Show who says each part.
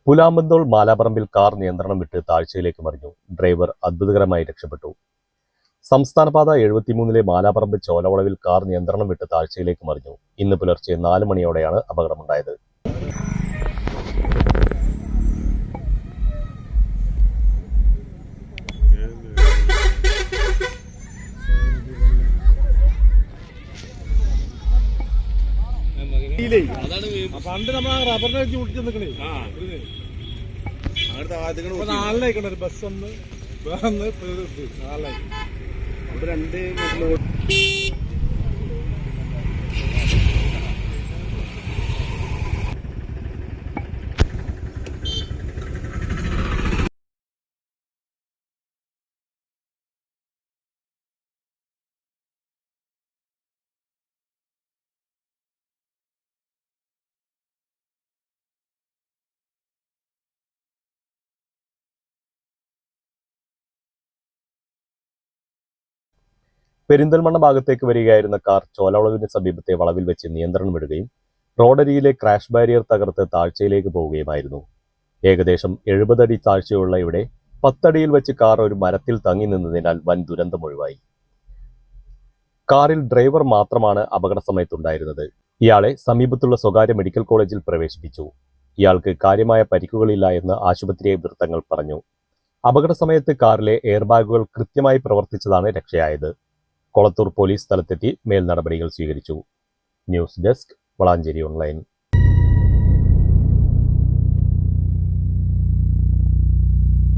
Speaker 1: Pulamanthole മാലാപ്പറമ്പിൽ car നിയന്ത്രണം വിട്ട് താഴ്ചയിലേക്ക് മറിഞ്ഞു. ഡ്രൈവർ അത്ഭുതകരമായി രക്ഷപ്പെട്ടു. സംസ്ഥാനപാത 73 മാലാപ്പറമ്പ് ചോലവളവിൽ കാർ നിയന്ത്രണം വിട്ട് താഴ്ചയിലേക്ക് മറിഞ്ഞു. ഇന്ന് പുലർച്ചെ 4 മണിയോടെയാണ് അപകടമുണ്ടായത്.
Speaker 2: പണ്ട് നമ്മൾ റബ്ബറിനെ വെച്ച് കുടിച്ച് നിൽക്കണേ നാളിലേക്കണ ഒരു ബസ് ഒന്ന് നാളിലേക്ക് രണ്ട്
Speaker 1: പെരിന്തൽമണ്ണ ഭാഗത്തേക്ക് വരികയായിരുന്ന കാർ ചോലവളവിന് സമീപത്തെ വളവിൽ വെച്ച് നിയന്ത്രണം വിടുകയും റോഡരിയിലെ ക്രാഷ് ബാരിയർ തകർത്ത് താഴ്ചയിലേക്ക് പോവുകയുമായിരുന്നു. ഏകദേശം 70 അടി താഴ്ചയുള്ള ഇവിടെ 10 അടിയിൽ വെച്ച് കാർ ഒരു മരത്തിൽ തങ്ങി നിന്നതിനാൽ വൻ ദുരന്തം ഒഴിവായി. കാറിൽ ഡ്രൈവർ മാത്രമാണ് അപകട സമയത്തുണ്ടായിരുന്നത്. ഇയാളെ സമീപത്തുള്ള സ്വകാര്യ മെഡിക്കൽ കോളേജിൽ പ്രവേശിപ്പിച്ചു. ഇയാൾക്ക് കാര്യമായ പരിക്കുകളില്ല എന്ന് ആശുപത്രി വൃത്തങ്ങൾ പറഞ്ഞു. അപകട സമയത്ത് കാറിലെ എയർ ബാഗുകൾ കൃത്യമായി പ്രവർത്തിച്ചതാണ് രക്ഷയായത്. കൊളത്തൂർ പോലീസ് സ്ഥലത്തെത്തി മേൽ നടപടികൾ സ്വീകരിച്ചു. News desk Valanchery online.